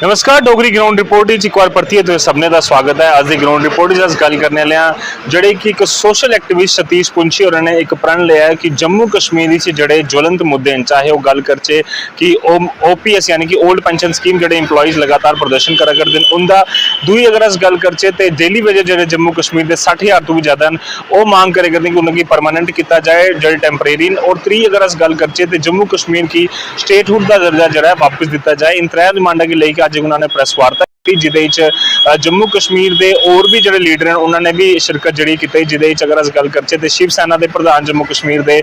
नमस्कार Dogri ground report एक बार परतिए तो सबने का स्वागत है। अज की ग्राउंड रिपोर्ट अस गल करने वाले जड़े कि एक सोशल एक्टिविस्ट सतीश पुंछी और ने एक प्रण लिया है कि जम्मू कश्मीर जड़े ज्वलंत मुद्दे हैं, चाहे वह गल करचे कि OPS यानी कि ओल्ड पेंशन स्कीम जड़े इंप्लॉइज लगातार प्रदर्शन करा करते हैं उनका दूई अगर अस गल करचे तो डेली वेजेस जड़े जम्मू कश्मीर के 60,000 तो भी ज्यादा हैं वो मांग करे करते हैं कि उन्हें परमानेंट किया जाए जड़े टैंपरेरी। और त्री अगर अस गल करचे तो जम्मू कश्मीर की स्टेटहुड का दर्जा जरा वापस दिता जाए। इन त्रै डिमांडा की लेकर अज उन्होंने प्रेस वार्ता की जिदे जम्मू कश्मीर के और भी जो लीडर हैं उन्होंने भी शिरकत जी की। जिदे अगर अस गल करचे तो शिव सेना के प्रधान जम्मू कश्मीर के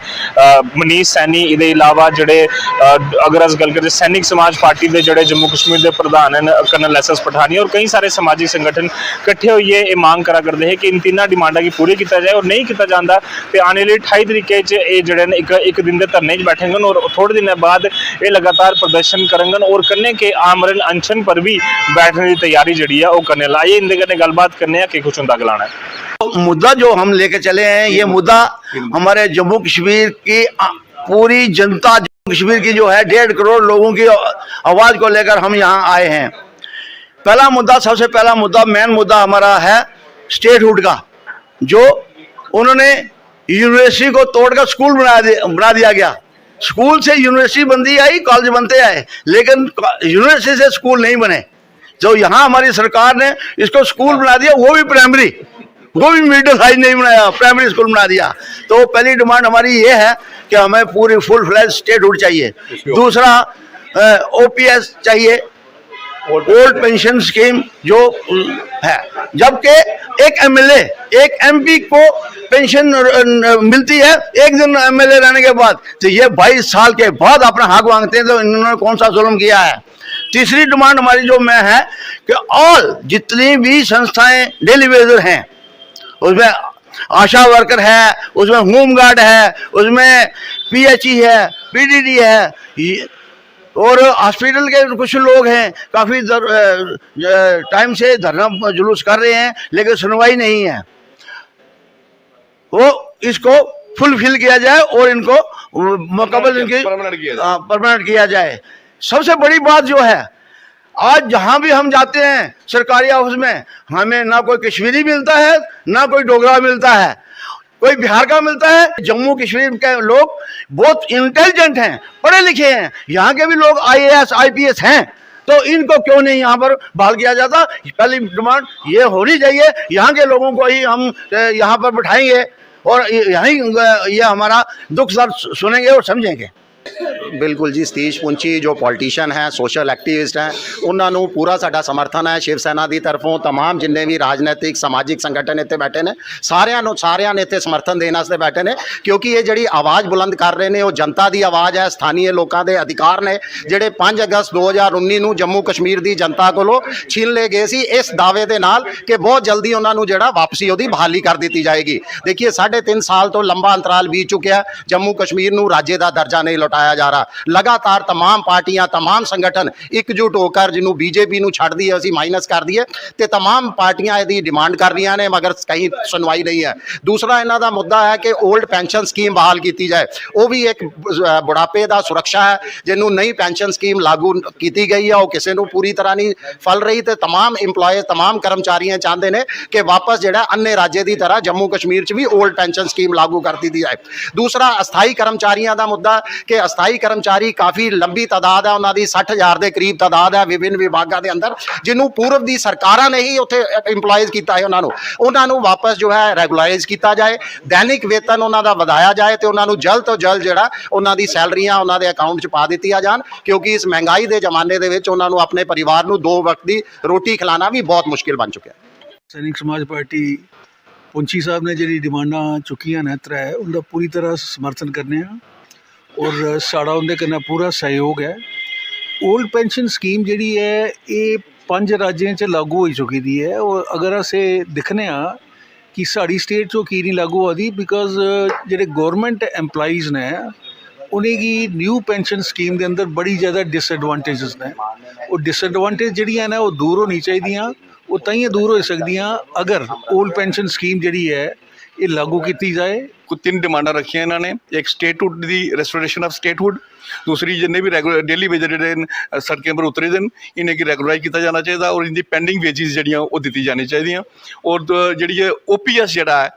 मनीष सैनी, इहदे इलावा जोड़े अगर अस गल करचे सैनिक समाज पार्टी के जोड़े जम्मू कश्मीर के प्रधान हैं कर्नल SS पठानी और कई सारे समाजिक संगठन इकट्ठे हुए ये मांग करा करते हैं कि इन तीनों डिमांडा की पूरी किया जाए। और नहीं किया जाता तो आने वाले 28 तरीके जोड़े एक दिन के धरने बैठेंगे और थोड़े दिन बाद ये लगातार प्रदर्शन करेंगे और कन्ने के आमरण अनशन पर भी बैठने की तैयारी जी है वो करने ला। ये इनके गलबात करने कि कुछ उनका गलाना है। मुद्दा जो हम लेके चले हैं ये मुद्दा हमारे जम्मू कश्मीर की पूरी जनता, जम्मू कश्मीर की जो है 1.5 करोड़ लोगों की आवाज़ को लेकर हम यहाँ आए हैं। पहला मुद्दा, सबसे पहला मुद्दा, मेन मुद्दा हमारा है स्टेटहुड का, जो उन्होंने यूनिवर्सिटी को तोड़कर स्कूल बना दिया गया। स्कूल से यूनिवर्सिटी बनती आई, कॉलेज बनते आए, लेकिन यूनिवर्सिटी से स्कूल नहीं बने। जो यहाँ हमारी सरकार ने इसको स्कूल बना दिया, वो भी प्राइमरी, वो भी मिडिल हाई नहीं बनाया, प्राइमरी स्कूल बना दिया। तो पहली डिमांड हमारी ये है कि हमें पूरी फुल फ्लैज स्टेटहुड चाहिए। दूसरा OPS चाहिए, ओल्ड पेंशन स्कीम जो है, जबकि एक MLA, एक MP को पेंशन मिलती है एक दिन MLA रहने के बाद, तो ये 22 साल के बाद अपना हक मांगते हैं, तो इन्होंने कौन सा जुल्म किया है। तीसरी डिमांड हमारी जो में है कि ऑल जितनी भी संस्थाएं डेली वेजर हैं, उसमें आशा वर्कर है, उसमें होम गार्ड है, उसमें PHE है, PDD है और हॉस्पिटल के कुछ लोग हैं, काफ़ी टाइम से धरना जुलूस कर रहे हैं लेकिन सुनवाई नहीं है। वो इसको फुलफिल किया जाए और इनको मुकम्मल इनकी परमानेंट किया जाए। सबसे बड़ी बात जो है, आज जहां भी हम जाते हैं सरकारी ऑफिस में, हमें ना कोई कश्मीरी मिलता है ना कोई डोगरा मिलता है, कोई बिहार का मिलता है। जम्मू कश्मीर के लोग बहुत इंटेलिजेंट हैं, पढ़े लिखे हैं, यहाँ के भी लोग IAS IPS हैं, तो इनको क्यों नहीं यहाँ पर बहाल किया जाता। पहली डिमांड ये होनी चाहिए, यहाँ के लोगों को ही हम यहाँ पर बिठाएंगे और यहीं ये हमारा दुख दर्द सुनेंगे और समझेंगे। बिल्कुल जी, सतीश पुंछी जो पॉलिटिशियन है, सोशल एक्टिविस्ट हैं, उन्होंने पूरा साडा समर्थन है। शिव सेना की तरफों तमाम जिन्ने भी राजनीतिक समाजिक संगठन इतने बैठे ने, सारिया ने इतने समर्थन देने वास्ते बैठे ने, क्योंकि ये जी आवाज़ बुलंद कर रहे हैं वो जनता की आवाज़ है, स्थानीय लोगों के अधिकार ने जोड़े 5 अगस्त 2019 ਨੂੰ जम्मू कश्मीर की जनता को छीन ले गए सी, इस दावे के नाल कि बहुत जल्दी उन्होंने जोड़ा वापसी वो बहाली कर दी जाएगी। देखिए 3.5 साल तो लंबा अंतराल बीत चुका, जम्मू कश्मीर को राज्य का दर्जा नहीं लौटाया जा रहा। लगातार तमाम पार्टियां, तमाम संगठन एकजुट होकर जिन्हों BJP ਨੂੰ ਛੱਡ दिए, ਅਸੀਂ माइनस कर दिए, तो तमाम पार्टियां यदि डिमांड कर रही ने मगर कहीं सुनवाई नहीं है। दूसरा इन्हों का मुद्दा है कि ओल्ड पेंशन स्कीम बहाल की जाए, वो भी एक बुढ़ापे का सुरक्षा है, जिन्हों नई पेंशन स्कीम लागू की गई है, वो किसी को पूरी तरह नहीं फल रही। तो तमाम इंप्लॉयज, तमाम कर्मचारी चाहते हैं कि वापस जो अन्य राज्य की तरह जम्मू कश्मीर भी ओल्ड पेंशन स्कीम लागू कर दी जाए। दूसरा अस्थाई कर्मचारियों का मुद्दा कि अस्थाई कर्मचारी काफ़ी लंबी तादाद है, उन्होंने 60,000 के करीब तादाद है विभिन्न विभागों के अंदर, जिन्होंने पूर्व की सरकारों ने ही उत्थे इंप्लॉयज किया है, उन्होंने वापस जो है रेगुलाइज किया जाए, दैनिक वेतन उन्होंने वधाया जाए, तो उन्होंने जल्द तो जल्द जोड़ा उन्होंने सैलरियां उन्होंने अकाउंट च पा दी जान, क्योंकि इस महंगाई के जमाने के उन्होंने अपने परिवार को 2 वक्त की रोटी खिलाना भी बहुत मुश्किल बन चुका है। सैनिक समाज पार्टी पुंछी साहब ने जी डिमांडा चुकिया ने त्रै, उनका पूरी तरह समर्थन करने और साड़ा उनके कन्नै पूरा सहयोग है। ओल्ड पेंशन स्कीम जी है ये 5 राज्यों च लागू हो चुकी दी है, और अगर असे दिखने कि साड़ी स्टेट चो की नहीं लागू होती, बिकॉज जेडे गौरमेंट एम्पलाइज ने उन्हेंगी न्यू पेंशन स्कीम के अंदर बड़ी ज़्यादा डिसएडवांटेजेस ने, और डिसएडवांटेज जड़ियाँ ने वो दूर होनी चाहिए, वो ताइयां दूर हो सकदियां अगर ओल्ड पेंशन स्कीम जी है ये लागू की जाए। कुछ 3 डिमांडा रखिया इन्होंने, एक स्टेटहुड की रेस्टोरेशन ऑफ स्टेटहुड, दूसरी जिन्ने भी रेगुलर डेली वेज ਜਿਹੜੇ ਸੜਕਾਂ पर ਉਤਰੇ ਦਿਨ ਇਹਨਾਂ ਕੀ ਰੈਗੂਲਰਾਈਜ਼ ਕੀਤਾ ਜਾਣਾ ਚਾਹੀਦਾ ਔਰ ਇਹਦੀ ਪੈਂਡਿੰਗ ਵੇਜਿਸ ਜਿਹੜੀਆਂ ਉਹ ਦਿੱਤੀ ਜਾਣੀ ਚਾਹੀਦੀਆਂ ਔਰ ਜਿਹੜੀ ਹੈ OPS ਜਿਹੜਾ ਹੈ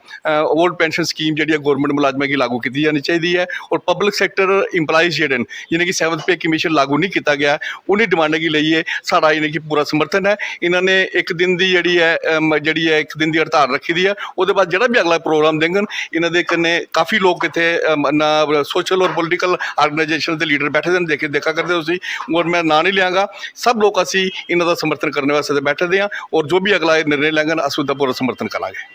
ओल्ड पेंशन स्कीम ਜਿਹੜੀ ਹੈ ਗਵਰਨਮੈਂਟ ਮੁਲਾਜ਼ਮਾਂ ਕੀ ਲਾਗੂ ਕੀਤੀ ਜਾਣੀ ਚਾਹੀਦੀ ਹੈ ਔਰ ਪਬਲਿਕ ਸੈਕਟਰ ਇੰਪਲਾਈਜ਼ ਜਿਹੜੇ ਨੇ ਜਿਹਨੇ ਕਿ 7th ਪੇ ਕਮਿਸ਼ਨ ਲਾਗੂ ਨਹੀਂ ਕੀਤਾ ਗਿਆ ਉਹਨੇ ਡਿਮਾਂਡ ਕੀ ਲਈ ਹੈ ਸਾਡਾ ਇਹਨਾਂ ਕੀ ਪੂਰਾ ਸਮਰਥਨ ਹੈ ਇਹਨਾਂ ਨੇ ਇੱਕ ਦਿਨ ਦੀ ਜਿਹੜੀ ਹੈ ਇੱਕ ਦਿਨ ਦੀ ਹੜਤਾਲ ਰੱਖੀ ਦੀ ਹੈ ਉਹਦੇ ਬਾਅਦ ਜਿਹੜਾ ਵੀ ਅਗਲਾ ਪ੍ਰੋਗਰਾਮ ਦੇਣਗੇ ਇਹਨਾਂ ਦੇ ਕੰਨੇ ਕਾਫੀ ਲੋਕ ਇੱਥੇ ਨਾ ਸੋਸ਼ਲ ਔਰ ਪੋਲੀਟੀਕਲ ਆਰਗੇਨਾਈਜੇਸ਼ਨ ਦੇ ਲੀਡਰ ਬੈਠੇ ਨੇ ਦੇਖਾ ਕਰਦੇ ਹੋ ਤੁਸੀਂ ਔਰ ਮੈਂ ਨਾਂ ਨਹੀਂ ਲਿਆਂਗਾ ਸਭ ਲੋਕ ਅਸੀਂ ਇਹਨਾਂ ਦਾ ਸਮਰਥਨ ਕਰਨ ਵਾਸਤੇ ਬੈਠੇ ਹਾਂ ਔਰ ਜੋ ਵੀ ਅਗਲਾ ਨਿਰਣੇ ਲੈਣਗੇ ਅਸੀਂ ਉਹਦਾ ਪੂਰਾ ਸਮਰਥਨ ਕਰਾਂਗੇ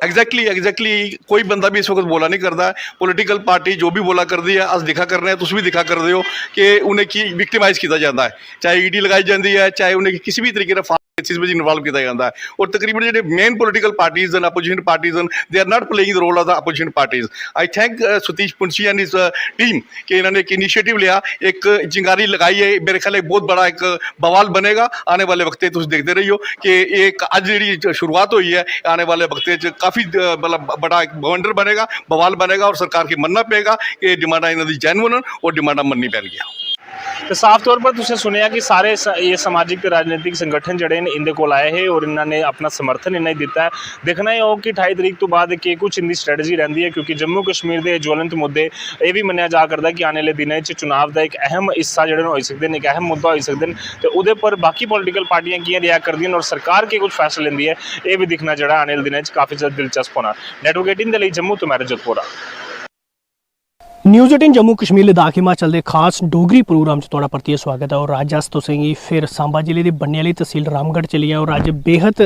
एग्जैक्टली कोई बंदा भी इस वक्त बोला नहीं करता पोलिटिकल पार्टी जो भी बोला करती है अस दिखा कर रहे हैं तुम भी दिखा कर रहे हो कि उन्हें की विक्टिमाइज किया जाता है चाहे ED लगाई जाती है चाहे उन्हें किसी भी तरीके का केसेस में इन्वॉल्व किया जाता है और तकरीबन जो main political parties and opposition parties they are not playing the role of the opposition parties I thank Satish Punchhi and his team कि इन्होंने एक इनिशिएटिव लिया एक चिंगारी लगाई है मेरे ख्याल बहुत बड़ा एक बवाल बनेगा आने वाले वक्त तुम देखते रही हो कि एक अज जी शुरुआत हुई है आने वाले वक्त काफ़ी मतलब बड़ा एक बवंडर बनेगा बवाल बनेगा और सरकार की मनना पेगा कि डिमांडा इन्हों की जैनवन और डिमांडा मननी पैणगियां तो साफ तौर पर तुसें सुनिया कि सारे ये समाजिक ते राजनीतिक संगठन जड़े ने इंदे कोल आए हैं और इन्होंने अपना समर्थन इन्हें दिता है देखना ही हो कि 28 तरीक तो बाद कि कुछ इनकी स्ट्रैटेजी रही है क्योंकि जम्मू कश्मीर के ज्वलंत मुद्दे ये भी मन्निया जा करता कि आने वाले दिनों चुनाव का एक अहम हिस्सा जो हो सकते हैं एक अहम मुद्दा हो सकते हैं तो वो पर बाकी पोलिटिकल पार्टियां किए रिएक्ट करती हैं और सरकार के कुछ फैसले लेंदी है ये भी दिखना जरा आने वाले दिनों काफ़ी ज़्यादा दिलचस्प होना नैटवर्क 18 के लिए जम्मू तो मैं रजतपुरा न्यूज़ 18 जम्मू कश्मीर लद्दाख हिमाचल के खास डोगरी प्रोग्राम च तुहाड़ा परतियै स्वागत है और अज्ज अस तुसेंगी फिर सांबा जिले की बन्ने आह्ली तहसील रामगढ़ चली और अज्ज बेहद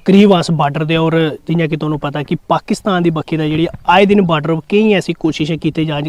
करीब अस बार्डर दे और जियां कि तुहानूं पता कि पाकिस्तान की बक्खी दा जेहड़ी आए दिन बार्डर कई ऐसी कोशिशें कीतियां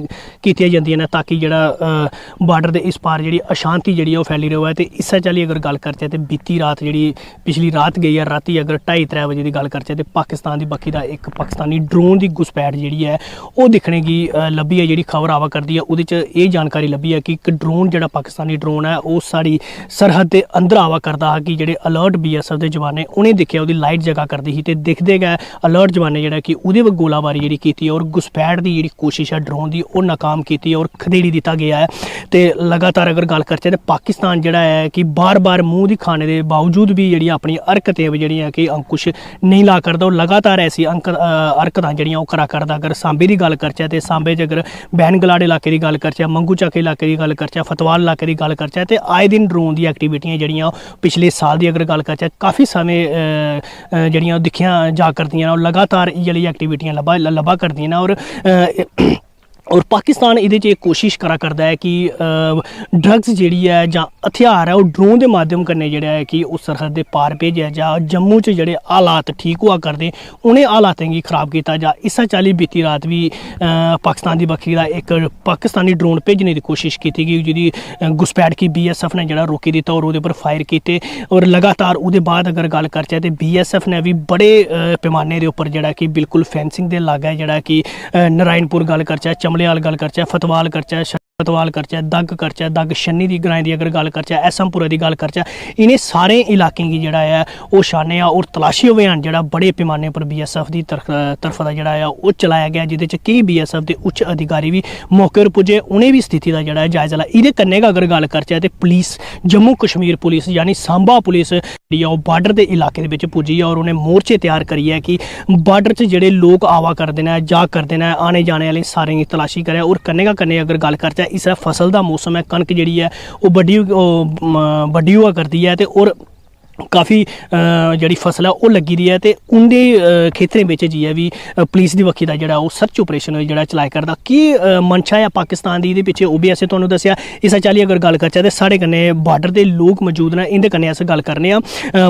जांदियां ने ताकि जेहड़ा बार्डर दे इस पार जेहड़ी अशांति जेहड़ी ओह फैली रहे ते इस्सै चाल्ली अगर गल करचै ते बीती रात जेहड़ी पिछली रात गई है राती अगर 2:30-3 बजे की गल करचै ते पाकिस्तान की बक्खी दा एक पाकिस्तानी ड्रोन की घुसपैठ जेहड़ी है ओह दिक्खने की लब्भी है जेहड़ी खबर आवा करदी है उहदे च एह जानकारी लब्भी है कि एक ड्रोन जेहड़ा पाकिस्तानी ड्रोन है ओह साड़ी सरहद दे अंदर आवा करदा हा कि जेहड़े अलर्ट BSF दे जवान उन्हें दिक्खेआ ओहदी लाइट जगा करदी ही ते दिखदे गै अलर्ट जवाने जेहड़ा कि उहदे पर गोलाबारी जेहड़ी कीती और घुसपैठ दी जेहड़ी कोशिश है ड्रोन दी ओह नाकाम कीती और खदेड़ी दित्ता गया है ते लगातार अगर गल करचै ते पाकिस्तान जेहड़ा है कि बार बार मूँह दिखाने के बावजूद भी जेहड़ी अपनी हरकतें जेहड़ियां कि अंकुश नहीं ला करदा और लगातार ऐसी हरकतां जेहड़ियां ओह करा करदा अगर सांबे की गल करचै ते सांबे च अगर बैन गलाड़ इलाके की गल करचै मंगू चक इलाके की गल करचै फतवाल इलाके की गल करचै ते आए दिन ड्रोन दी एक्टिविटियां जेहड़ियां पिछले साल की अगर गल करचै काफ़ी समय ਜਿਹੜੀਆਂ ਦਿਖੀਆਂ ਜਾ ਕਰਦੀਆਂ और लगातार ਜਿਹੜੀ एक्टिविटियां लभा करदियां और और पाकिस्तान ये एक कोशिश करा करता है कि ड्रग्स जी है जां हथियार है वो ड्रोन के माध्यम कन्नै जेह्ड़ा है कि उस सरहद के पार भेजा जा जम्मू च जेह्ड़े हालात ठीक हुआ करते उन्हें हालातें की खराब किया जा इस्सै चाल्ली बीती रात भी पाकिस्तान की बक्खी दा एक पाकिस्तानी ड्रोन भेजने की कोशिश की गई जिहदी घुसपैठ की BSF ने जेह्ड़ा रोकी दित्ता और उहदे पर फायर किए और लगातार उहदे बाद अगर गल करचै ते BSF ने भी बड़े पैमाने के उपर जेह्ड़ा कि बिल्कुल फेंसिंग के लागै जेह्ड़ा कि नारायणपुर गल करचै चमलेआल गल करचै फतवाल करचै फतवाल करचै दग छन्नी की ग्राएं की अगर गल करचै एसएमपुरा की गल करचै इन्हें सारे इलाकें की जेह्ड़ा है वो छाने और तलाशी अभियान जेह्ड़ा बड़े पैमाने पर BSF की तरफ दा जेह्ड़ा है वो चलाया गया जिहदे च कई BSF के उच्च अधिकारी भी मौके पर पुज्जे उन्हें भी स्थिति का जेह्ड़ा जायजा लिया इहदे कन्नै गै अगर गल करचै ते पुलिस जम्मू कश्मीर पुलिस यानी सांबा पुलिस जेह्ड़ी ओह बार्डर के इलाके दे विच पुज्जी है और उन्हें मोर्चे तैयार करिए कि बार्डर च जेह्ड़े लोग आवा करदे ने जा करदे ने आने जाने आह्ले सारें की तलाशी करे और कन्नै गै कन्नै अगर गल करचै इस फसल का मौसम है कनक जी है वो बड्डी हुआ करती है तो और काफ़ी जी फसल है वो लगी दी है तो उनके खेतरें में जाइए भी पुलिस की बक्खी का जो सर्च ऑपरेशन जो चलाया करता कि मंशा है पाकिस्तान की ये पिछे वो भी असें तुहानूं दस्सिया इस चाल्ली अगर गल करचै तो साढ़े कन्नै बार्डर के लोग मौजूद ने इंदे कन्नै अस गल करने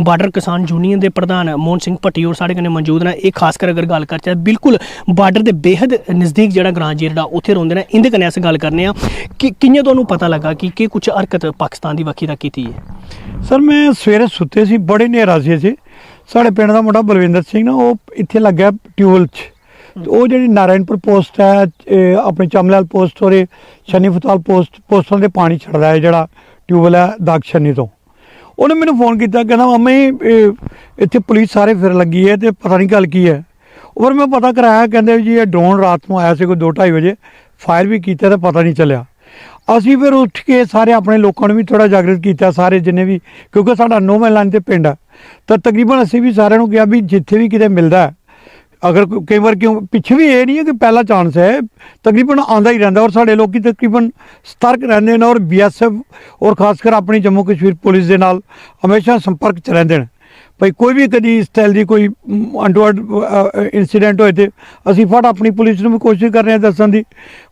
बार्डर किसान यूनियन के प्रधान मोहन सिंह भट्टी और साढ़े कन्नै मौजूद ने एक खासकर अगर गल करचै बिल्कुल बार्डर के बेहद नज़दीक जो ग्रां जेहड़ा उत्थे रौंदे ने इंदे कन्नै अस गल करने कि कि'यां तुहानूं पता लगा कि कुछ हरकत पाकिस्तान की बक्खी दा कीती है सर मैं सवेरे सुते सी बड़े नेरा सी साढ़े पिंड का मुंडा बलविंदर सिंह ना वो इत्थे लग्या ट्यूबल च वो जी नारायणपुर पोस्ट है अपने चमलेआल पोस्ट और छन्नी फतवाल पोस्टों से पानी छड़दा है जोड़ा ट्यूबल है दाग छन्नी तो उन्हें मैंने फोन किया कहना मम्मी इत्थे पुलिस सारे फिर लगी है तो पता नहीं गल की है और मैं पता कराया कहते जी ये ड्रोन रात को आया से कोई 2-2:30 बजे फायर भी किया तो पता नहीं चलिया। ਅਸੀਂ ਫਿਰ ਉੱਠ ਕੇ ਸਾਰੇ ਆਪਣੇ ਲੋਕਾਂ ਨੂੰ ਵੀ ਥੋੜਾ ਜਾਗਰਿਤ ਕੀਤਾ, ਸਾਰੇ ਜਿੰਨੇ ਵੀ, ਕਿਉਂਕਿ ਸਾਡਾ ਨੋ ਮੈਨ ਲਾਈਨ ਤੇ ਪਿੰਡ ਆ, ਤਾਂ ਤਕਰੀਬਨ ਅਸੀਂ ਵੀ ਸਾਰਿਆਂ ਨੂੰ ਕਿਹਾ ਵੀ ਜਿੱਥੇ ਵੀ ਕਿਤੇ ਮਿਲਦਾ अगर कई बार क्यों पिछे भी ये नहीं है कि पहला चांस है, तकरीबन आंदा ही रहता और साढ़े लोग तकरीबन सतर्क रहते हैं और BSF और खासकर अपनी जम्मू कश्मीर पुलिस के नाल हमेशा संपर्क च रहते हैं। भाई कोई भी कभी इस स्टाइल की कोई अनटोवर्ड इंसीडेंट होए तो असी फट अपनी पुलिस में भी कोशिश कर रहे हैं दसन की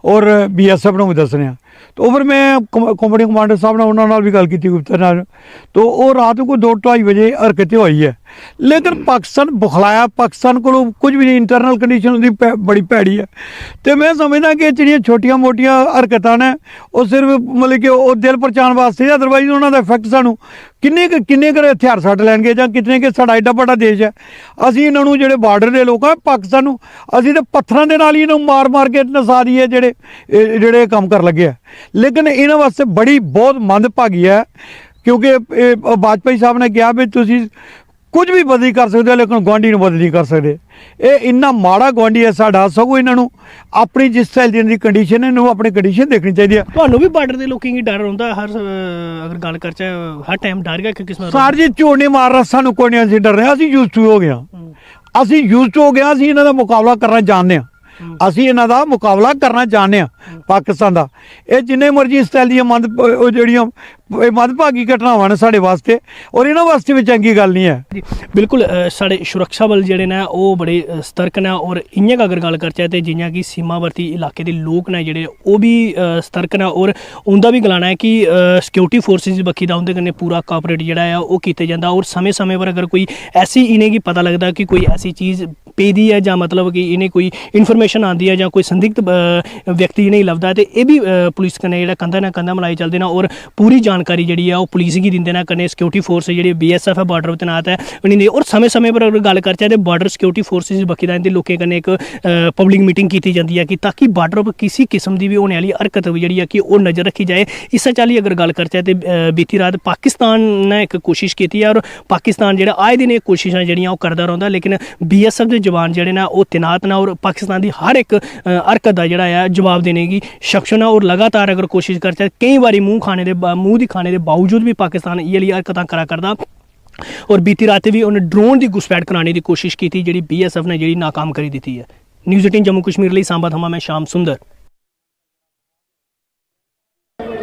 और BSF में भी दस रहे हैं। तो फिर मैं कंपनी कमांडर साहब ने उन्होंने भी गल की गुप्ता नाल, तो वो रात को 2-2:30 बजे हरकतें हुई है। लेकिन पाकिस्तान बुखलाया, पाकिस्तान को कुछ भी नहीं, इंटरनल कंडीशन उसकी बड़ी भैड़ी है। तो मैं समझदा कि जिहड़ियां छोटियां मोटियां हरकतां ने वो सिर्फ मतलब कि वो दिल परचाण वास्ते, अदरवाइज उन्होंने इफैक्ट सानू किन्ने कर हथियार सट लैणगे जां कितने कि साडा एडा बड़ा देश है। असीं इन्हां नूं जिहड़े बार्डर दे लोक आ पाकिस्तान नूं असीं ते पत्थरां दे नाल ही इन्हां मार मार के नसा दईए जिहड़े काम कर लगे आ। लेकिन इन्हां वास्ते बड़ी बहुत मंदभागी है, क्योंकि वाजपेयी साहब ने कहा भी तुसीं कुछ भी बदली कर सकते हो लेकिन गुआंढी नूं बदली नहीं कर सकते। ये इन्ना माड़ा गुआंढी है साडा, सगों इन्हां नूं अपनी जिस स्टाइल दी कंडीशन है इन्हां नूं अपनी कंडीशन देखनी चाहिए। ਤੁਹਾਨੂੰ ਵੀ ਬਾਰਡਰ ਦੇ ਲੋਕਾਂ ਦੀ ਡਰ ਹੁੰਦਾ ਹਰ ਅਗਰ ਗੱਲ ਕਰਚਾ ਹਰ ਟਾਈਮ ਡਰ ਗਿਆ ਕਿ ਕਿਸਮ सर जी झूठ नहीं मार रहा, सानू कोई नहीं, असीं डर रहे, असीं यूज टू हो गया, असीं यूज टू हो गया, असीं इन्हां दा मुकाबला करना जानते हैं, ਅਸੀਂ ਇਹਨਾਂ ਦਾ ਮੁਕਾਬਲਾ ਕਰਨਾ ਚਾਹੁੰਦੇ ਹਾਂ ਪਾਕਿਸਤਾਨ ਦਾ। ਇਹ ਜਿੰਨੇ ਮਰਜ਼ੀ ਇਸ ਸਟਾਈਲ ਦੀਆਂ ਜਿਹੜੀਆਂ ਮੰਦਭਾਗੀ ਘਟਨਾਵਾਂ ਨੇ ਸਾਡੇ ਵਾਸਤੇ ਔਰ ਇਹਨਾਂ ਵਾਸਤੇ ਵੀ ਚੰਗੀ ਗੱਲ ਨਹੀਂ ਹੈ। बिल्कुल साढ़े सुरक्षा बल जेह्ड़े ने ओह् बड़े सतर्क ने और इ'यां गै अगर गल करचै ते जि'यां कि सीमावर्ती इलाके दे लोक ने जेह्ड़े ओह् भी सतर्क ने और उं'दा भी गलाना है कि सिक्योरिटी फोर्सेस दी बक्खी दा उं'दे कन्नै पूरा कोऑपरेट जेह्ड़ा है ओह् कीता जंदा और समय समय पर अगर कोई ऐसी इ'नेंगी पता लगदा कि कोई ऐसी चीज़ पेदी है जां मतलब कि इ'नें कोई इन्फॉर्मेशन आंदी है जां कोई संदिग्ध व्यक्ति इ'नेंगी लभदा ते एह् भी पुलिस कन्नै जेह्ड़ा कंधा ने कंधा मलाई चलदे न और पूरी जानकारी जेह्ड़ी है ओह् पुलिस गी दिंदे न, कन्नै सिक्योरिटी फोर्स जेह्ड़ी BSF है बार्डर पर तैनात है उ'नेंगी और समय समय पर अगर गल करचै ते बार्डर सिक्योरिटी फोर्सेस दी बक्खी दा इं'दे लोकें कन्नै इक पब्लिक मीटिंग कीती जाती है कि ताकि बार्डर पर किसी किस्म की भी होने वाली हरकत जेह्ड़ी है कि ओह् नज़र रखी जाए। इस चाल्ली अगर गल करचै ते बीती रात पाकिस्तान ने इक कोशिश की है और पाकिस्तान जेह्ड़ा आए दिन एह् कोशिशां जेह्ड़ियां ओह् करदा रौंह्दा, लेकिन BSF दे जवान जेह्ड़े न ओह् तैनात न और पाकिस्तान दी हर इक हरकत दा जेह्ड़ा है जवाब देने की सक्षम है और लगातार अगर कोशिश करचै केईं बारी मूँह दिखाने दे बावजूद भी पाकिस्तान इ'यै जेही हरकतां करा करदा और बीती रात भी उन्हें ड्रोन की घुसपैठ कराने की कोशिश की थी जी BSF ने जी नाकाम करी दी है। न्यूज़ 18 जम्मू कश्मीर लिए सांबा थमां मैं श्याम सुंदर।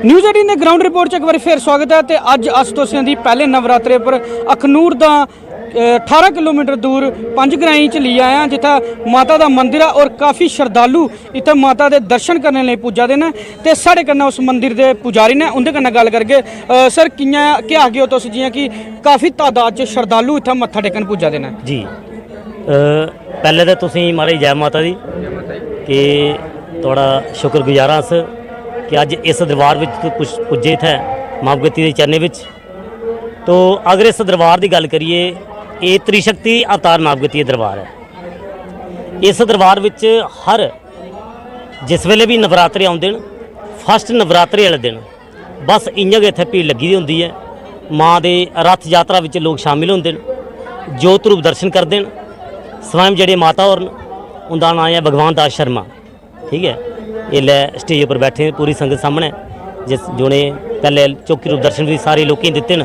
न्यूज़ 18 ने ग्राउंड रिपोर्ट एक बार फिर स्वागत है। तो अज अस तुसें दी पहले नवरात्रे पर अखनूर दा 18 किलोमीटर दूर पंजग्राई च ली आया जिथे माता का मंदिर है और काफ़ी श्रद्धालु इतने माता के दर्शन करने लिए पुज्जा दे न। ते साढ़े कन्नै उस मंदिर के पुजारी ने उनके कन्नै गल करगे। सर कि'यां क्या आगे हो तुस, जि'यां कि काफ़ी तादाद च श्रद्धालु इत्थै मत्था टेकन पुज्जा दे न जी। पहले तो तुसीं महाराज जय माता दी कि थोड़ा शुक्रगुजार अस कि अज इस दरबार विच पुज्जे इत्थै मां भगवती दे चरणें विच। तो अगर इस दरबार की गल करिए, ये त्रिशक्ति अवतार मां भगवती दरबार है। इस दरबार विच हर जिस वेले भी नवरात्रे आउंदे न, फस्ट नवरात्रे वाले दिन बस इ'यां गै इत्थै भीड़ लगी दी होंदी है। मां दे रथ यात्रा विच लोग शामिल होंदे न, जोत रूप दर्शन करते हैं। स्वयं जेह्ड़े माता होर न उंदा नाम है भगवान दास शर्मा, ठीक है। इसलै स्टेज पर बैठे पूरी संगत सामने, जिस जिन्हें पहले चौकी रूप दर्शन भी सारे लोकें दित्ते न।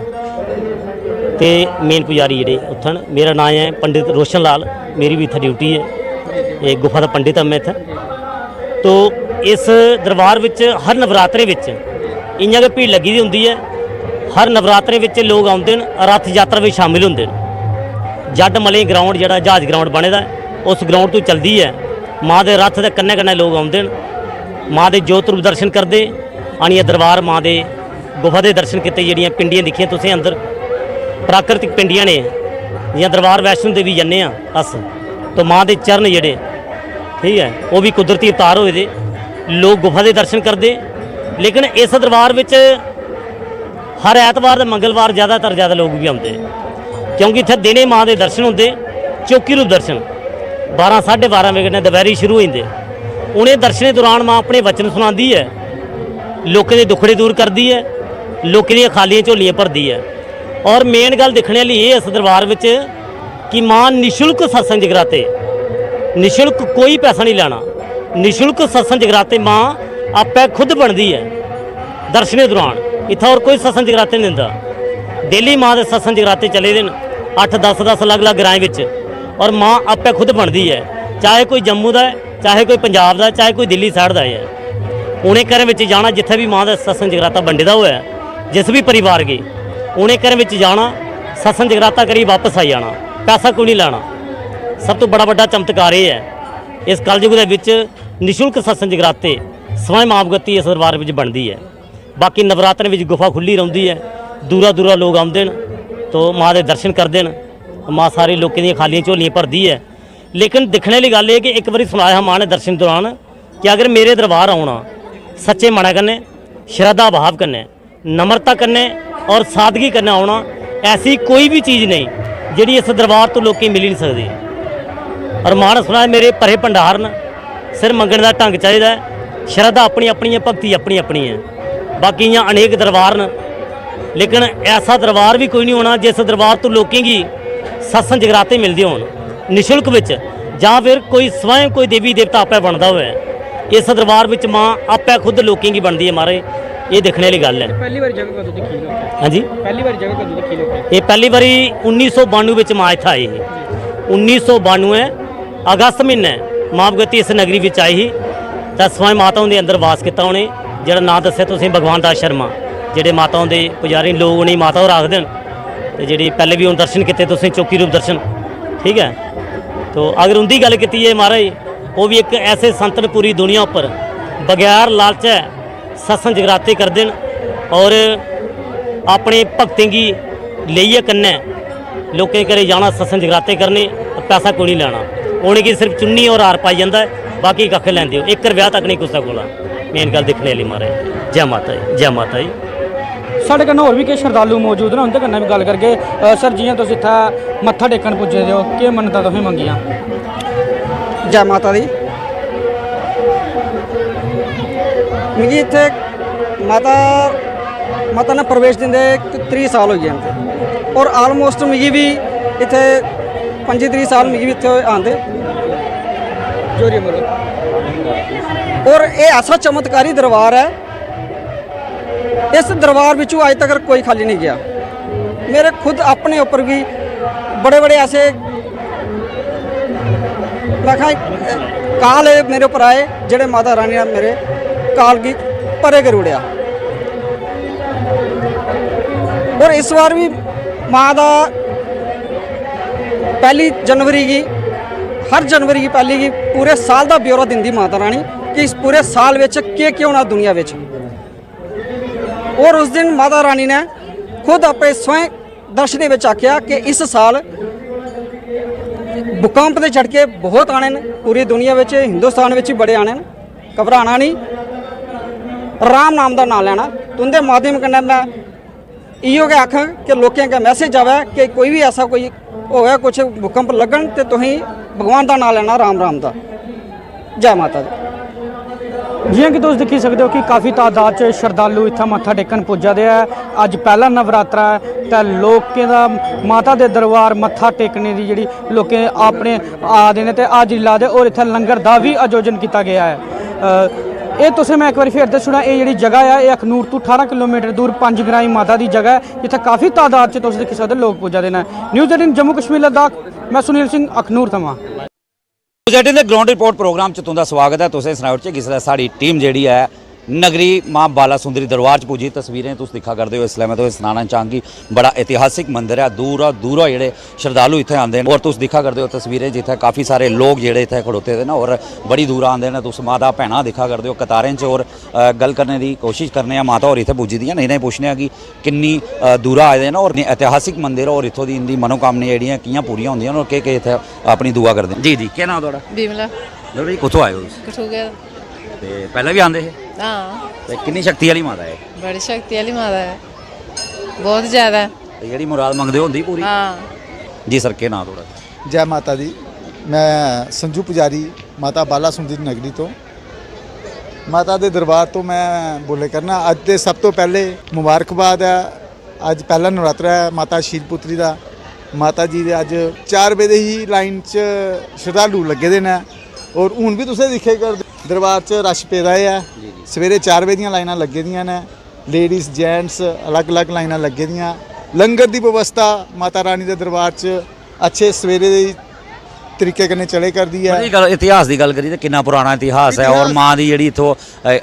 ते मेन पुजारी जेह्ड़े उत्थै न, मेरा नाम है पंडित रोशन लाल, मेरी भी इत्थै ड्यूटी है, ये गुफा दा पंडित है मैं इत्थै। तो इस दरबार विच हर नवरात्रे विच इ'यां गै भीड़ लगी दी होंदी है। हर नवरात्रे विच लोग आउंदे न, रथ यात्रा विच शामिल होंदे न। जड मले ग्राउंड जेह्ड़ा जहाज ग्राउंड बने दा है, उस ग्राउंड तो चलदी है मां दे रथ दे कन्नै कन्नै लोग आउंदे न। मां दे जोत रूप दर्शन करदे आनियै दरबार मां दे गुफा दे दर्शन कीते। जेह्ड़ियां पिंडियां दिक्खियां तुसें अंदर प्राकृतिक पिंडियां ने, जि'यां दरबार वैष्णो देवी जन्ने आं अस, तो मां दे चरण जेह्ड़े ठीक है वो भी कुदरती अवतार होए दे। लोग गुफा दे दर्शन करदे। लेकिन इस दरबार विच हर ऐतवार ते मंगलवार ज़्यादा लोग भी आउंदे, क्योंकि इत्थै दिने मां दे दर्शन होंदे, चौकी रूप दर्शन 12 साढ़े 12 बजे कन्नै दपैह्री शुरू होई जंदे। उ'नें दर्शनें दौरान मां अपने वचन सुनांदी है, लोकें दे दुखड़े दूर करदी है, लोकें दियां खालियां झोलियां भरदी है। और मेन गल दिक्खने आह्ली एह् इस दरबार विच कि मां निशुल्क सत्संग जगराते ਨਿਸ਼ੁਲਕ ਕੋਈ ਪੈਸਾ ਨਹੀਂ ਲੈਣਾ। ਨਿਸ਼ੁਲਕ ਸਤਸੰਗ ਜਗਰਾਤੇ ਮਾਂ ਆਪੇ ਖੁਦ ਬਣਦੀ ਹੈ ਦਰਸ਼ਨੇ ਦੌਰਾਨ। ਇੱਥੇ ਹੋਰ ਕੋਈ ਸਤਸੰਗ ਜਗਰਾਤੇ ਨਹੀਂ ਦਿੰਦਾ। ਡੇਲੀ ਮਾਂ ਦੇ ਸਤਸੰਗ ਜਗਰਾਤੇ ਚੱਲੇ ਦੇ ਨੇ 8-10 ਅਲੱਗ-ਅਲੱਗ ਗ੍ਰਾਂ ਵਿੱਚ, ਔਰ ਮਾਂ ਆਪੇ ਖੁਦ ਬਣਦੀ ਹੈ। ਚਾਹੇ ਕੋਈ ਜੰਮੂ ਦਾ ਹੈ, ਚਾਹੇ ਕੋਈ ਪੰਜਾਬ ਦਾ, ਚਾਹੇ ਕੋਈ ਦਿੱਲੀ ਸਾਈਡ ਦਾ ਹੈ। ਉਹਨੇ ਘਰ ਵਿੱਚ ਜਾਣਾ ਜਿੱਥੇ ਵੀ ਮਾਂ ਦਾ ਸਤਸੰਗ ਜਗਰਾਤਾ ਵੰਡਦਾ ਹੋਇਆ, ਜਿਸ ਵੀ ਪਰਿਵਾਰ ਗਏ ਉਹਨੇ ਘਰ ਵਿੱਚ ਜਾਣਾ, ਸਤਸੰਗ ਜਗਰਾਤਾ ਕਰੀ ਵਾਪਸ ਆਈ ਜਾਣਾ, ਪੈਸਾ ਕੋਈ ਨਹੀਂ ਲੈਣਾ। ਸਭ ਤੋਂ ਬੜਾ ਵੱਡਾ ਚਮਤਕਾਰ ਇਹ ਹੈ ਇਸ ਕਲਯੁਗ ਦੇ ਵਿੱਚ ਨਿਸ਼ੁਲਕ ਸਤਸੰਗ ਜਗਰਾਤੇ ਸਵੈ ਮਾਪਗਤੀ ਇਸ ਦਰਬਾਰ ਵਿੱਚ ਬਣਦੀ ਹੈ। ਬਾਕੀ ਨਵਰਾਤਰੇ ਵਿੱਚ ਗੁਫਾ ਖੁੱਲੀ ਰਹਿੰਦੀ ਹੈ, ਦੂਰਾ ਲੋਕ ਆਉਂਦੇ ਨੇ ਤੋ ਮਾਂ ਦੇ ਦਰਸ਼ਨ ਕਰਦੇ ਨੇ। ਮਾਂ ਸਾਰੇ ਲੋਕਾਂ ਦੀਆਂ ਖਾਲੀਆਂ ਝੋਲੀਆਂ ਭਰਦੀ ਹੈ। ਲੇਕਿਨ ਦੇਖਣੇ ਵਾਲੀ ਗੱਲ ਇਹ ਕਿ ਇੱਕ ਵਾਰੀ ਸੁਣਾਇਆ ਮਾਂ ਨੇ ਦਰਸ਼ਨ ਦੌਰਾਨ ਕਿ ਅਗਰ ਮੇਰੇ ਦਰਬਾਰ ਆਉਣਾ सच्चे मना करने, श्रद्धा भाव करने, नम्रता करने और सादगी करने आना, ऐसी कोई भी चीज़ नहीं जिहड़ी इस दरबार तो लोग मिल ही नहीं सकती। और मां ने सुना मेरे भरे भंडार न, सिर मंगने का ढंग चाहिए, श्रद्धा अपनी अपनी है, भगती अपनी अपनी है। बाकी इयां अनेक दरबार न, लेकिन ऐसा दरबार भी कोई नहीं होना जिस दरबार तो लोगों की सत्संग जगराते मिलते हो निशुल्क विच, जां फिर कोई स्वयं कोई देवी देवता आपे बनता हुआ है। इस दरबार विच मां आपे खुद लोगों की बनती है। महाराज ये देखने वाली गल है। पहली बार जगह कदों देखी लोग? हाँ जी, पहली बार जगह कदों देखी लोग? ये पहली बारी 1992 विच मां इत्थे आई ही। 1992 अगस्त महीने मां भगवती इस नगरी विच आई ही तो स्वयं माताओं के अंदर वास किया उन्हें, जिहड़ा नाम दस्सिया तुसीं भगवान दास शर्मा, जिहड़े माताओं के पुजारी लोग उन्हें माता होर आखदे न। ते जिहड़ी पहले भी हुण दर्शन किए तुसीं चौकी रूप दर्शन, ठीक है। तो अगर उनकी गल की है महाराज, वो भी एक ऐसे संत ने पूरी दुनिया पर बगैर लालच सत्संग जगराते करते हैं और अपने भगतें की लेइए कन्नै लोकें घरे जाना, सत्संग जगराते करने, पैसा कोई नहीं लेना। उन्हें की सिर्फ चुन्नी और हार पाई जाता है, बाकी कख लैंदे हो, 1 रुपया तक नहीं कुछ कोल। मेन गल दिखने वाली महाराज। जय माता जी, जय माता जी। साढ़े कन्नै होर भी किश श्रद्धालु मौजूद न, उंदे कन्नै भी गल करगे। सर जियां तुस इत्थै मत्था टेकन पुज्जे दे हो, केह् मन्नतां तुसें मंगियां? जय माता दी। मिगी इत्थे माता ने प्रवेश दिंदे 30 साल हो गए और आलमोस्ट मिगी भी इत्थे 25-30 साल मिगी भी इत्थे आंदे जोरी मतलब। और ये ऐसा चमत्कारी दरबार है, इस दरबार विचों अज तक कोई खाली नहीं गया। मेरे खुद अपने ऊपर भी बड़े बड़े ऐसे मैं काल मेरे ऊपर आए जेड़े माता रानी ने मेरे काल की परे कर उड़िया। और इस बार भी माँ दा 1 जनवरी की, हर जनवरी की 1 की पूरे साल का ब्यौरा दिंदी माता रानी कि इस पूरे साल विच केह् होना दुनिया विच। और उस दिन माता रानी ने खुद अपने स्वयं दर्शने विच आख्या कि इस साल भूकंप के झटके बहुत आने न पूरी दुनिया में, हिंदुस्तान में बड़े आने न, घबराना नहीं, राम नाम का नाम लेना। तुंदे माध्यम कन्नै मैं इहो के आखां कि लोगों का मैसेज आवे कि कोई भी ऐसा कोई होवे कुछ भूकंप लगन तो तुसीं भगवान का नाम लेना, राम राम का। जय माता दी। जियां कि तुस दिक्खी सकते हो कि काफ़ी तादाद च श्रद्धालु इत्थै मत्था टेकन पुज्जा दे है। अज पहला नवरात्रा है तो लोकें दा माता दे दरबार मत्था टेकने की जिहड़ी लोकें अपने आदे ने ते हाजरी ला दे और इत्थै लंगर दा भी आयोजन किया गया है। ये तुसें मैं एक बार फिर दस्सना, ये जिहड़ी जगह है ये अखनूर तो 18 किलोमीटर दूर 5 ग्राई माता की जगह है, जिथे काफ़ी तादाद च तुस दिक्खी सकदे लोग पुज्जा दे न। न्यूज़ 18 जम्मू कश्मीर लद्दाख, मैं सुनील सिंह अखनूर थमां। न्यूज़ 18 दे ग्राउंड रिपोर्ट प्रोग्राम च तुंदा स्वागत है। तुसें सनाओ च जिसलै साडी टीम जेहड़ी है नगरी मां बाला सुंदरी दरबार च पुजी, तस्वीरें तुस दिक्खा करदे हो। इसलै मैं तुसें सनाना चाहांगी बड़ा ऐतिहासिक मंदिर है, दूरा जेहड़े श्रद्धालु इत्थे आंदे न और तुस दिक्खा करदे हो तस्वीरें जित्थे काफ़ी सारे लोग जेहड़े इत्थे खड़ोते दे न और बड़ी दूरा आंदे न। तुस माता भैणां दिक्खा करदे हो कतारें च और गल करने की कोशिश करने माता होर इत्थे पुज्जी दियां नहीं पुछने कि किन्नी दूरा आए दे न और ऐतिहासिक मंदिर और इत्थों दी इंदी मनोकामना जेहड़ियां कियां पूरियां होंदियां न और केह् केह् इत्थे अपनी दुआ करदे न। जी जी, केह् नाम तुहाडा? बिमला। जी, कुत्थों आए हो तुस? कठुआ। ते पहले भी आंदे हे? हाँ। ते किन्नी शक्ति वाली माता है? बड़ी शक्ति वाली माता है, बहुत ज़्यादा। ते जेहड़ी मुराद मंगदे होंदी पूरी? हाँ। जी सर, केह् नाम थोड़ा? जय माता दी। मैं संजू पुजारी माता बाला सुंदरी नगरी तो माता दे दरबार तो मैं बोले करना। अज तो सब तो पहले मुबारकबाद है, अज पहला नवरात्रा है माता शील पुत्री का। ਮਾਤਾ ਜੀ ਦੇ ਅੱਜ 4 ਵਜੇ ਦੇ ਹੀ ਲਾਈਨ 'ਚ ਸ਼ਰਧਾਲੂ ਲੱਗੇ ਦੇ ਨੇ ਔਰ ਹੁਣ ਵੀ ਤੁਸੀਂ ਦੇਖੇ ਕਰ ਦਰਬਾਰ 'ਚ ਰਸ਼ ਪੈਦਾ ਹੈ। ਸਵੇਰੇ 4 ਵਜੇ ਦੀਆਂ ਲਾਈਨਾਂ ਲੱਗੇ ਦੀਆਂ ਨੇ, ਲੇਡੀਜ਼ ਜੈਂਟਸ ਅਲੱਗ-ਅਲੱਗ ਲਾਈਨਾਂ ਲੱਗੇ ਦੀਆਂ। ਲੰਗਰ ਦੀ ਵਿਵਸਥਾ ਮਾਤਾ ਰਾਣੀ ਦੇ ਦਰਬਾਰ 'ਚ ਅੱਛੇ ਸਵੇਰੇ ਦੇ ਤਰੀਕੇ ਕਨੇ ਚਲੇ ਕਰਦੀ ਹੈ। ਇਹ ਗੱਲ ਇਤਿਹਾਸ ਦੀ ਗੱਲ ਕਰੀ ਤੇ ਕਿੰਨਾ ਪੁਰਾਣਾ ਇਤਿਹਾਸ ਹੈ ਔਰ ਮਾਂ ਦੀ ਜਿਹੜੀ ਇਥੋਂ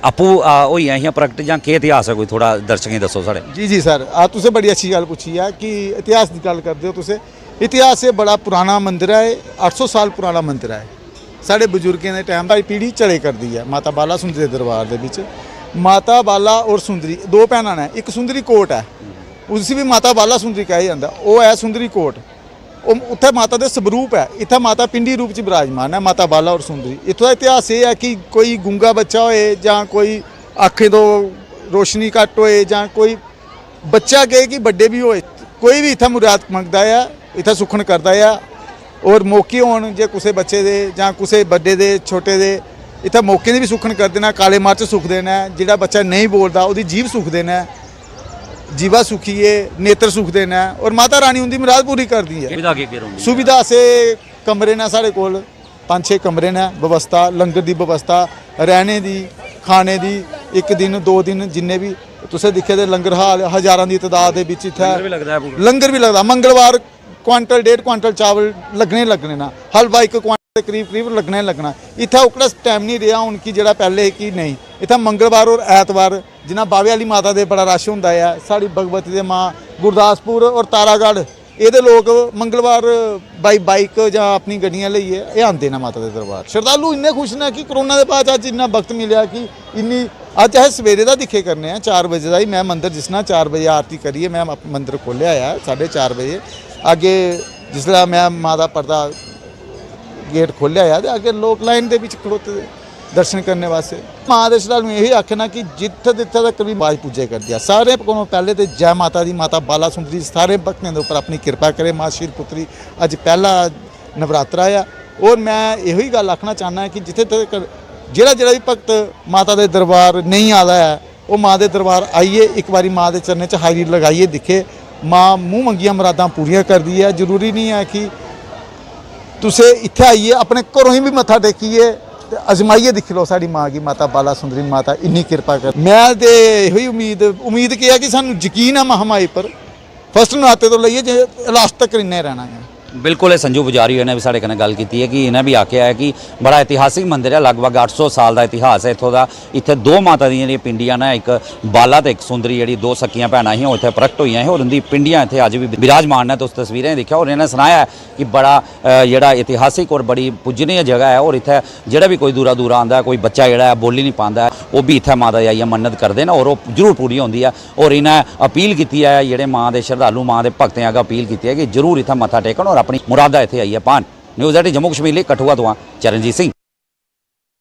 ਆਪੂ ਹੋਈਆਂ ਸੀ ਪ੍ਰਗਟ ਜਾਂ ਕੀ ਇਤਿਹਾਸ ਹੈ, ਕੋਈ ਥੋੜਾ ਦਰਸ਼ਕਾਂ ਦੱਸੋ ਸਾਡੇ। जी सर आज तुसे बड़ी अच्छी गल पूछी है कि इतिहास की गल करते हो तुसे। इतिहास ये बड़ा पुराना मंदिर है, 800 साल पुराना मंदिर है। साढ़े बजुर्गों के टाइम की पीढ़ी चले करती है। माता बाला सुंदरी के दरबार के विच माता बाला और सुंदरी दो भैनां ने, एक सुंदरी कोट है, उसी भी माता बाला सुंदरी कहा जाता, वो है सुंदरी कोट। उत्थे माता दे स्वरूप है, इत्थे माता पिंडी रूप च विराजमान है माता बाला और सुंदरी। इत्थों का इतिहास ये है कि कोई गूंगा बच्चा होए जां कोई अखें तो रोशनी घट होए जां कोई बच्चा कहे कि बड़े भी होए, कोई भी इत्थे मुराद मंगदा है, इत्थे सुखन करदा है। और मौके होण जे कुसै बच्चे दे जां कुसै बड़े दे छोटे दे इत्थे मौके दी भी सुखन कर देना, काले मर्च सुख देना, जिहड़ा बच्चा नहीं बोलदा ओहदी जीभ सुख देना, जीवा सुखीए नेत्र सुख देना और माता रानी उनकी मुराद पूरी कर दी है। सुविधा से कमरे ने साढ़े कोल 5-6 कमरे ने, व्यवस्था लंगर की व्यवस्था रहने की खाने की, एक दिन 2 दिन जिन्ने भी तुसें दिखे दे लंगर हाल हज़ारां की तादाद दे विच इत्थे लंगर भी लगता। मंगलवार क्वांटल 1.5 क्वांटल चावल लगने ना, हलवा 1 क्वांटल के करीब लगना। इत्थे उकड़ा टाइम नहीं रहा हूँ कि जेड़ा पहले कि नहीं, इत्थे मंगलवार और ऐतवार जिन्ना बावे वाली माता दे बड़ा रश होंदा है। साड़ी भगवती दे मां गुरदासपुर और तारागढ़ ये लोग मंगलवार बाइक जां अपनी गड्डियां लइए ये आंदे ने माता दे दरबार। श्रद्धालु इन्ने खुश ने कि कोरोना के बाद अज इन्ना वक्त मिलिया कि इन्नी अज अस सवेरे का दिखे करने हैं 4 बजे का ही। मैं मंदिर जिसना 4 बजे आरती करिए मैं मंदिर खोलिया है 4:30 बजे। अगे जिसलै मैं मां दा पर्दा गेट खोलिया है तो अगे लोग लाइन के विच खड़ोते दर्शन करने वास्ते। मां दे श्रद्धालु यही आखना कि जिथे जिथे तक भी बाज पूजे कर दिया सारे को पहले तो जय माता दी, माता बाला सुंदरी सारे भक्तों के उपर अपनी कृपा करे। मां शीरपुत्री अज पहला नवरात्रा है और मैं यही गल आखना चाहना कि जिथे तक जिहड़ा भी भगत माता दे दरबार नहीं आता है वो मां दे दरबार आइए, एक बारी मां दे चरणें च हाजिरी लगाइए, दिखे मां मूँह मंगियां मुरादां पूरियां करदी है। जरूरी नहीं है कि तुसे इत्थे आइए, अपने घरों ही भी मत्था टेकिए अजमाइए दिख लो साड़ी माँ की माता बाला सुंदरी माता इन्नी कृपा कर। मैं तो यही उम्मीद किया कि सानू यकीन है महामाई पर फस्ट नराते तो लईए जे लास्ट तक इन्ने रहना है। बिल्कुल संजू पुजारी ने भी साढ़े कन्नै गल की है कि इन्हें भी आख्या है कि बड़ा इतिहासिक मंदिर है, लगभग 800 साल का इतिहास है इत्थों का। इत्थे 2 माता दी पिंडियां ने, एक बाला तो एक सुंदरी जी 2 सकियां भैनां ही इत्थे प्रगट हुई हैं और उनकी पिंडियां इत्थे अज भी विराजमान ने। तो उस तस्वीरें दिखा और इन्हें सुनाया है कि बड़ा जेड़ा इतिहासिक और बड़ी पूजनीय जगह है और इत्थे जेड़ा भी कोई दूरा आंदा है, कोई बच्चा जेड़ा है बोली नहीं पांदा है वो भी इत्थे माता दी आइए मन्नत करते हैं और वो जरूर पूरी होंदी है। और इन्हें अपील की है जेड़े मां दे श्रद्धालु मां दे भगतें अगर अपील की है कि जरूर इत्थे मत्था टेकन और अपनी मुरादा इत्थे आइए पान। न्यूज़ 18 जम्मू कश्मीर लिए कठुआ तो चरणजीत सिंह।